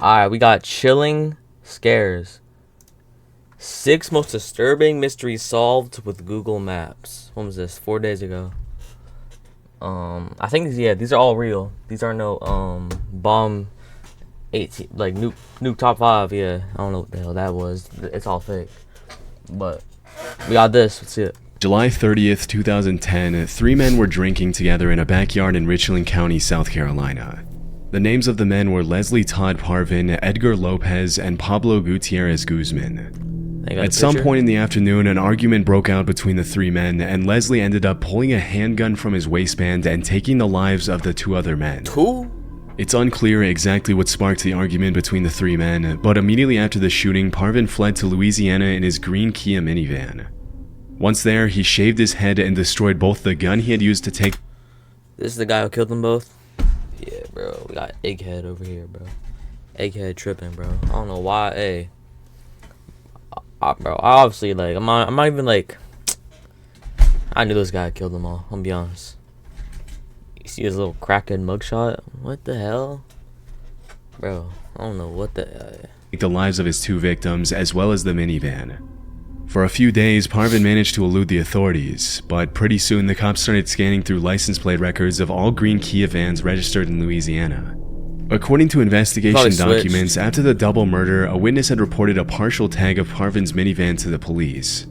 Alright, we got chilling scares. 6 most disturbing mysteries solved with Google Maps. When was this? 4 days ago. I think these are all real. These are no bomb 18 like nuke top 5. Yeah, I don't know what the hell that was. It's all fake. But we got this. Let's see it. July 30th, 2010, 3 men were drinking together in a backyard in Richland County, South Carolina. The names of the men were Leslie Todd Parvin, Edgar Lopez, and Pablo Gutierrez Guzman. At some point in the afternoon, an argument broke out between the 3 men, and Leslie ended up pulling a handgun from his waistband and taking the lives of the 2 other men. It's unclear exactly what sparked the argument between the 3 men, but immediately after the shooting, Parvin fled to Louisiana in his green Kia minivan. Once there, he shaved his head and destroyed both the gun he had used to take. This is the guy who killed them both? Yeah, bro. We got Egghead over here, bro. Egghead tripping, bro. I don't know why. Hey. Bro, I obviously, like, I'm not even, like, I knew this guy killed them all. I'm gonna be honest. You see his little crackhead mugshot? What the hell? Bro, I don't know what the... The lives of his 2 victims, as well as the minivan. For a few days, Parvin managed to elude the authorities, but pretty soon the cops started scanning through license plate records of all green Kia vans registered in Louisiana. According to investigation documents, after the double murder, a witness had reported a partial tag of Parvin's minivan to the police.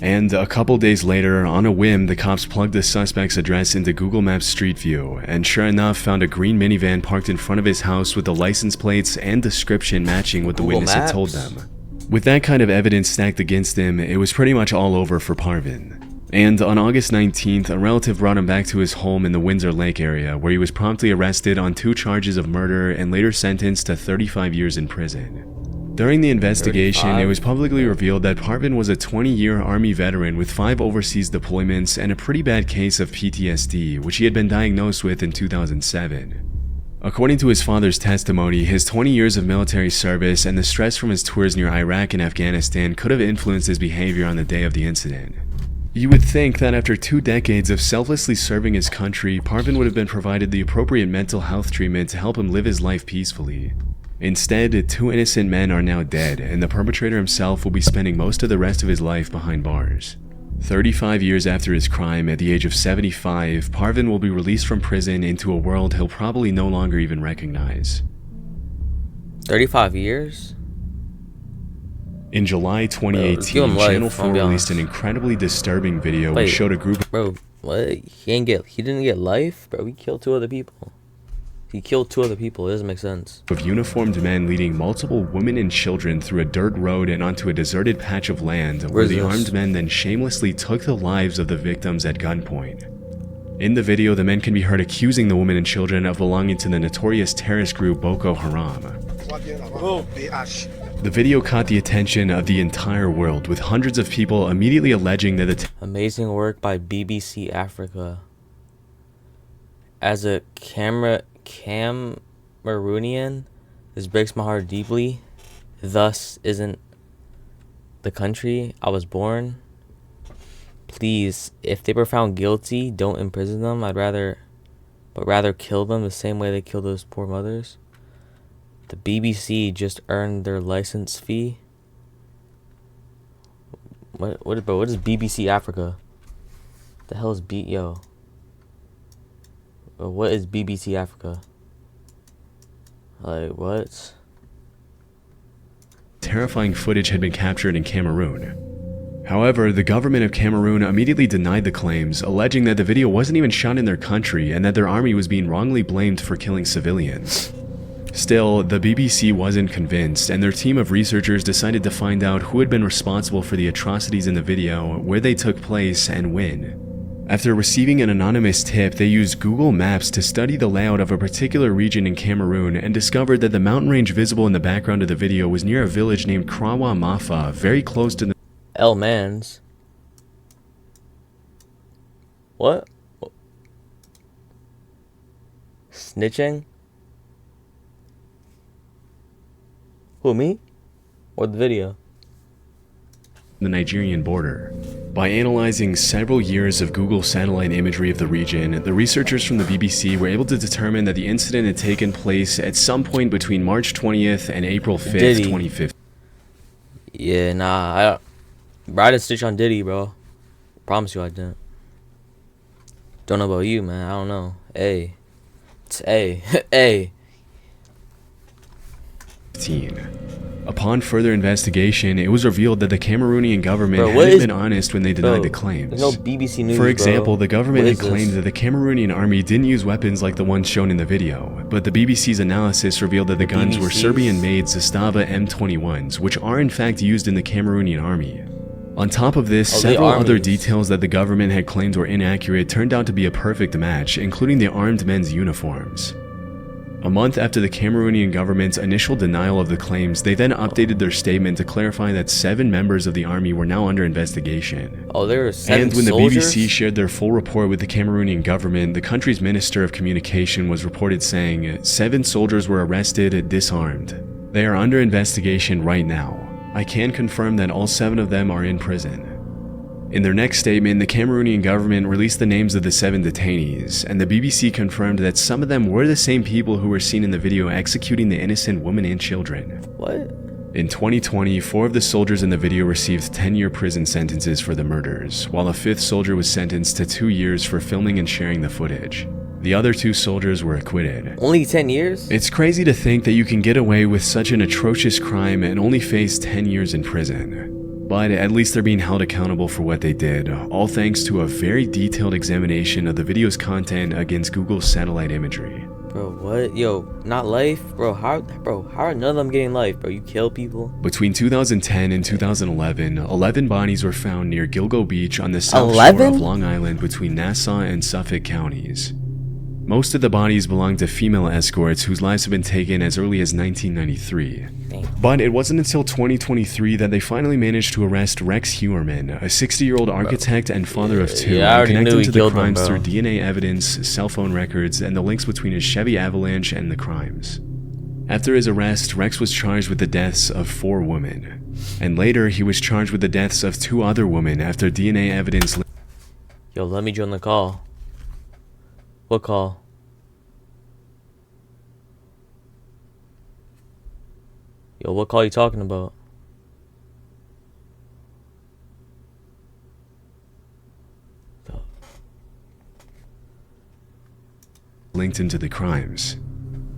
And a couple days later, on a whim, the cops plugged the suspect's address into Google Maps Street View, and sure enough found a green minivan parked in front of his house with the license plates and description matching what the witness had told them. With that kind of evidence stacked against him, it was pretty much all over for Parvin. And on August 19th, a relative brought him back to his home in the Windsor Lake area, where he was promptly arrested on 2 charges of murder and later sentenced to 35 years in prison. During the investigation, it was publicly revealed that Parvin was a 20-year Army veteran with 5 overseas deployments and a pretty bad case of PTSD, which he had been diagnosed with in 2007. According to his father's testimony, his 20 years of military service and the stress from his tours near Iraq and Afghanistan could have influenced his behavior on the day of the incident. You would think that after 2 decades of selflessly serving his country, Parvin would have been provided the appropriate mental health treatment to help him live his life peacefully. Instead, 2 innocent men are now dead, and the perpetrator himself will be spending most of the rest of his life behind bars. 35 years after his crime, at the age of 75, Parvin will be released from prison into a world he'll probably no longer even recognize. 35 years? In July 2018, Channel 4 released an incredibly disturbing video which showed a group... Bro, what? He didn't get life? Bro, he killed 2 other people. He killed 2 other people. It doesn't make sense. ...of uniformed men leading multiple women and children through a dirt road and onto a deserted patch of land where the armed men then shamelessly took the lives of the victims at gunpoint. In the video, the men can be heard accusing the women and children of belonging to the notorious terrorist group Boko Haram. The video caught the attention of the entire world, with hundreds of people immediately alleging that the... Amazing work by BBC Africa. As a Cameroonian, this breaks my heart deeply. Thus isn't the country I was born. Please, if they were found guilty, don't imprison them. But rather kill them the same way they killed those poor mothers. The BBC just earned their license fee. What is BBC Africa? The hell is what is BBC Africa? Like, what? Terrifying footage had been captured in Cameroon. However, the government of Cameroon immediately denied the claims, alleging that the video wasn't even shot in their country and that their army was being wrongly blamed for killing civilians. Still, the BBC wasn't convinced, and their team of researchers decided to find out who had been responsible for the atrocities in the video, where they took place, and when. After receiving an anonymous tip, they used Google Maps to study the layout of a particular region in Cameroon and discovered that the mountain range visible in the background of the video was near a village named Krawa Mafa, very close to the... El Mans. What? Snitching? Who, me? Or the video? The Nigerian border. By analyzing several years of Google satellite imagery of the region, the researchers from the BBC were able to determine that the incident had taken place at some point between March 20th and April 5th, Diddy. 2015. Yeah, nah, I didn't stitch on Diddy, bro. Promise you I didn't. Don't know about you, man. I don't know. Hey. It's hey. Upon further investigation, it was revealed that the Cameroonian government hadn't been honest when they denied the claims. There's no BBC News, For example, bro. the government What had is claimed this? that the Cameroonian army didn't use weapons like the ones shown in the video, but the BBC's analysis revealed that the guns were BBC's? Serbian-made Zastava M21s, which are in fact used in the Cameroonian army. On top of this, several other details that the government had claimed were inaccurate turned out to be a perfect match, including the armed men's uniforms. A month after the Cameroonian government's initial denial of the claims, they then updated their statement to clarify that 7 members of the army were now under investigation. Oh, there were 7 And when soldiers? the BBC shared their full report with the Cameroonian government, the country's Minister of Communication was reported saying, 7 soldiers were arrested, disarmed. They are under investigation right now. I can confirm that all 7 of them are in prison. In their next statement, the Cameroonian government released the names of the 7 detainees, and the BBC confirmed that some of them were the same people who were seen in the video executing the innocent women and children. What? In 2020, 4 of the soldiers in the video received 10-year prison sentences for the murders, while a 5th soldier was sentenced to 2 years for filming and sharing the footage. The other 2 soldiers were acquitted. Only 10 years? It's crazy to think that you can get away with such an atrocious crime and only face 10 years in prison. But at least they're being held accountable for what they did, all thanks to a very detailed examination of the video's content against Google's satellite imagery. Bro, what? Yo, not life? Bro, how are none of them getting life, bro? You kill people? Between 2010 and 2011, 11 bodies were found near Gilgo Beach on the south 11? shore of Long Island between Nassau and Suffolk counties. Most of the bodies belonged to female escorts whose lives have been taken as early as 1993. Damn. But it wasn't until 2023 that they finally managed to arrest Rex Heuermann, a 60-year-old architect and father of 2, Yeah, I already connected knew he to the killed them, crimes bro. through DNA evidence, cell phone records, and the links between his Chevy Avalanche and the crimes. After his arrest, Rex was charged with the deaths of 4 women. And later, he was charged with the deaths of 2 other women after DNA evidence. Yo, let me join the call. What call? Yo, what call you talking about? Linked into the crimes.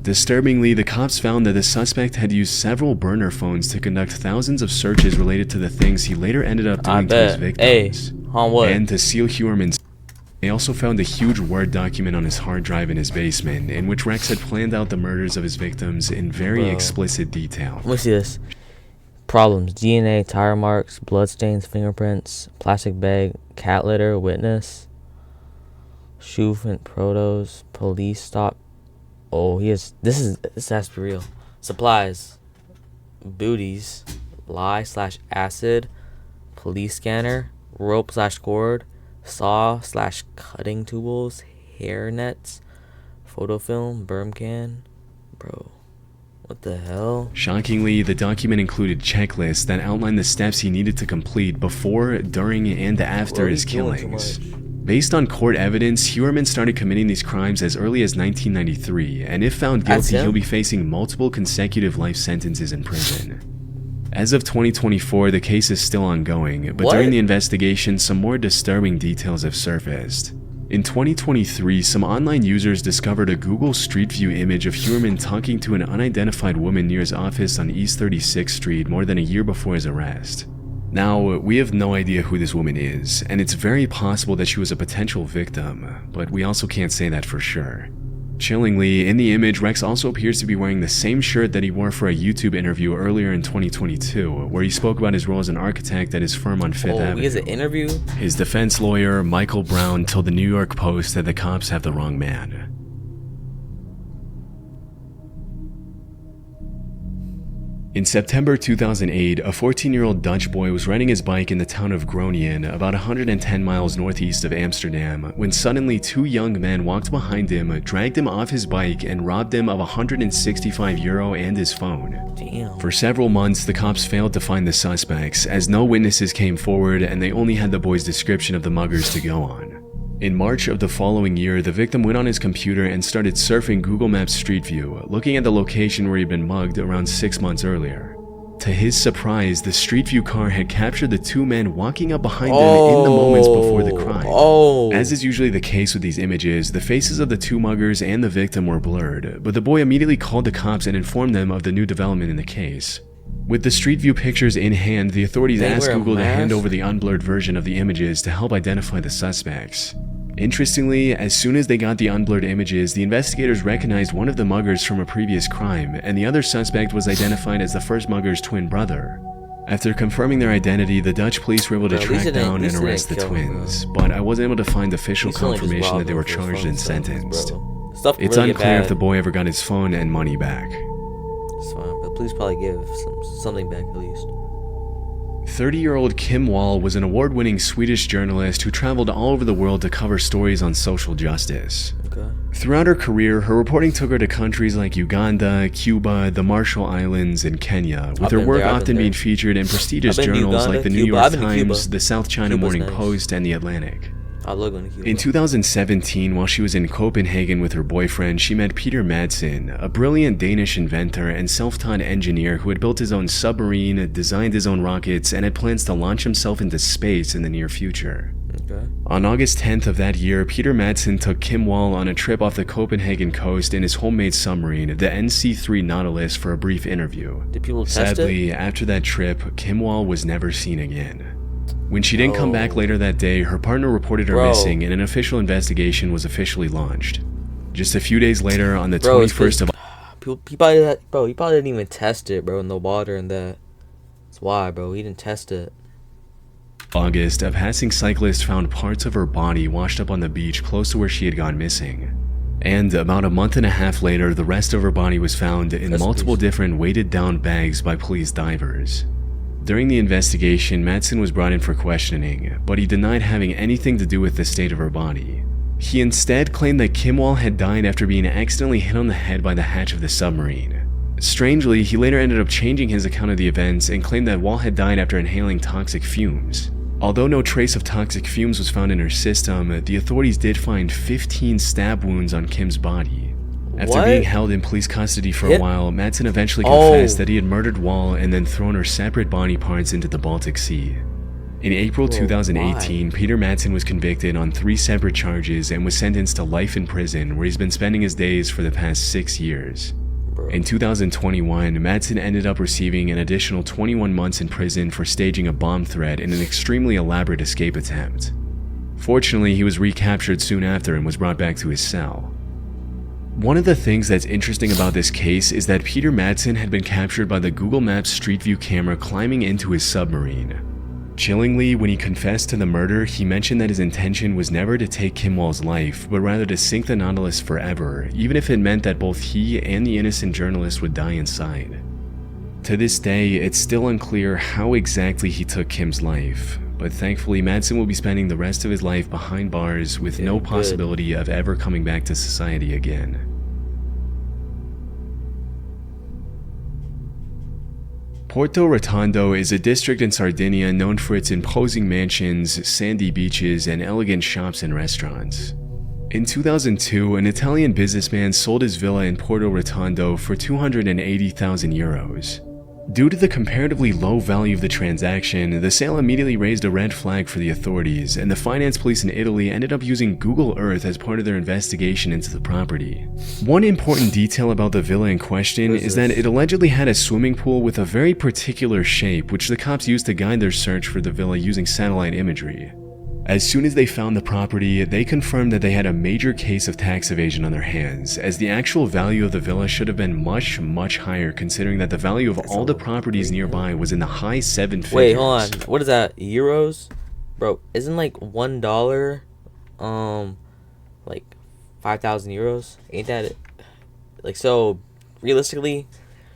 Disturbingly, the cops found that the suspect had used several burner phones to conduct thousands of searches related to the things he later ended up doing to his victims. On what? And to seal Heuermann's, they also found a huge Word document on his hard drive in his basement, in which Rex had planned out the murders of his victims in very explicit detail. Let me see this. Problems: DNA, tire marks, bloodstains, fingerprints, plastic bag, cat litter, witness, shoe print, protos, police stop. Oh, this has to be real. Supplies, booties, lye/acid, police scanner, rope/cord, saw/cutting tools, hair nets, photo film, berm can. Bro, what the hell? Shockingly, the document included checklists that outlined the steps he needed to complete before, during, and after his killings. Based on court evidence, Heuermann started committing these crimes as early as 1993, and if found guilty, he'll be facing multiple consecutive life sentences in prison. As of 2024, the case is still ongoing, but during the investigation, some more disturbing details have surfaced. In 2023, some online users discovered a Google Street View image of Heuermann talking to an unidentified woman near his office on East 36th Street more than a year before his arrest. Now, we have no idea who this woman is, and it's very possible that she was a potential victim, but we also can't say that for sure. Chillingly, in the image, Rex also appears to be wearing the same shirt that he wore for a YouTube interview earlier in 2022, where he spoke about his role as an architect at his firm on Fifth Avenue. He has an interview? His defense lawyer, Michael Brown, told the New York Post that the cops have the wrong man. In September 2008, a 14-year-old Dutch boy was riding his bike in the town of Groningen, about 110 miles northeast of Amsterdam, when suddenly two young men walked behind him, dragged him off his bike, and robbed him of €165 and his phone. Damn. For several months, the cops failed to find the suspects, as no witnesses came forward and they only had the boy's description of the muggers to go on. In March of the following year, the victim went on his computer and started surfing Google Maps Street View, looking at the location where he'd been mugged around 6 months earlier. To his surprise, the Street View car had captured the two men walking up behind him in the moments before the crime. As is usually the case with these images, the faces of the two muggers and the victim were blurred, but the boy immediately called the cops and informed them of the new development in the case. With the Street View pictures in hand, the authorities asked Google to hand over the unblurred version of the images to help identify the suspects. Interestingly, as soon as they got the unblurred images, the investigators recognized one of the muggers from a previous crime, and the other suspect was identified as the first mugger's twin brother. After confirming their identity, the Dutch police were able to track down and arrest the twins, but I wasn't able to find official confirmation that they were charged and sentenced. It's unclear if the boy ever got his phone and money back. It's fine, but please probably give something back at least. 30-year-old Kim Wall was an award-winning Swedish journalist who traveled all over the world to cover stories on social justice. Okay. Throughout her career, her reporting took her to countries like Uganda, Cuba, the Marshall Islands, and Kenya, with her work often being featured in prestigious journals like the New York Times, the South China Morning Post, and the Atlantic. I love going to Cuba. In 2017, while she was in Copenhagen with her boyfriend, she met Peter Madsen, a brilliant Danish inventor and self-taught engineer who had built his own submarine, designed his own rockets, and had plans to launch himself into space in the near future. Okay. On August 10th of that year, Peter Madsen took Kim Wall on a trip off the Copenhagen coast in his homemade submarine, the NC-3 Nautilus, for a brief interview. Did people test it? Sadly, after that trip, Kim Wall was never seen again. When she didn't come back later that day, her partner reported her missing and an official investigation was officially launched. Just a few days later, on the 21st of... He probably didn't even test it, bro, in the water and that. That's why, bro, he didn't test it. August, a passing cyclist found parts of her body washed up on the beach close to where she had gone missing. And about a month and a half later, the rest of her body was found in multiple different weighted down bags by police divers. During the investigation, Madsen was brought in for questioning, but he denied having anything to do with the state of her body. He instead claimed that Kim Wall had died after being accidentally hit on the head by the hatch of the submarine. Strangely, he later ended up changing his account of the events and claimed that Wall had died after inhaling toxic fumes. Although no trace of toxic fumes was found in her system, the authorities did find 15 stab wounds on Kim's body. After being held in police custody for a while, Madsen eventually confessed that he had murdered Wall and then thrown her separate body parts into the Baltic Sea. In April 2018, Peter Madsen was convicted on 3 separate charges and was sentenced to life in prison, where he's been spending his days for the past 6 years. In 2021, Madsen ended up receiving an additional 21 months in prison for staging a bomb threat in an extremely elaborate escape attempt. Fortunately, he was recaptured soon after and was brought back to his cell. One of the things that's interesting about this case is that Peter Madsen had been captured by the Google Maps Street View camera climbing into his submarine. Chillingly, when he confessed to the murder, he mentioned that his intention was never to take Kim Wall's life, but rather to sink the Nautilus forever, even if it meant that both he and the innocent journalist would die inside. To this day, it's still unclear how exactly he took Kim's life, but thankfully Madsen will be spending the rest of his life behind bars with no possibility of ever coming back to society again. Porto Rotondo is a district in Sardinia known for its imposing mansions, sandy beaches, and elegant shops and restaurants. In 2002, an Italian businessman sold his villa in Porto Rotondo for €280,000. Due to the comparatively low value of the transaction, the sale immediately raised a red flag for the authorities, and the finance police in Italy ended up using Google Earth as part of their investigation into the property. One important detail about the villa in question is that it allegedly had a swimming pool with a very particular shape, which the cops used to guide their search for the villa using satellite imagery. As soon as they found the property, they confirmed that they had a major case of tax evasion on their hands, as the actual value of the villa should have been much, much higher considering that the value of all the properties nearby was in the high 7 figures. Wait, hold on. What is that? Euros? Bro, isn't like $1, like 5,000 euros? Ain't that it? Like, so, realistically,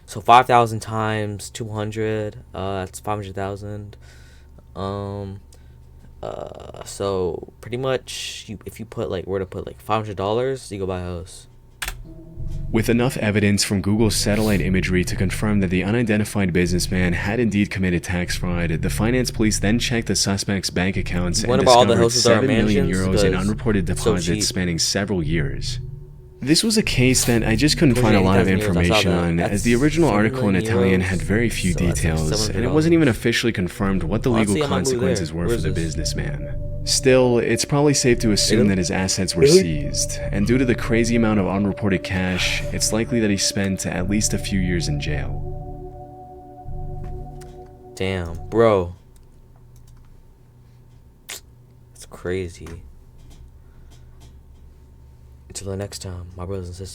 So 5,000 times 200, that's 500,000. So pretty much, if you put like, were to put like $500, you go buy a house. With enough evidence from Google's satellite imagery to confirm that the unidentified businessman had indeed committed tax fraud, the finance police then checked the suspect's bank accounts and Wonder about all the discovered houses that are 7 million mansions, euros in because unreported it's so deposits cheap. spanning several years. This was a case that I just couldn't find a lot of 28,000 euros, I saw information that. on, as That's the original 7 article in million Italian euros, had very few so that's like details, and it $700. wasn't even officially confirmed what the Honestly, legal I might move there. consequences were Where for is the this? businessman. Still, it's probably safe to assume that his assets were seized, and due to the crazy amount of unreported cash, it's likely that he spent at least a few years in jail. Damn, bro. It's crazy. Until the next time, my brothers and sisters.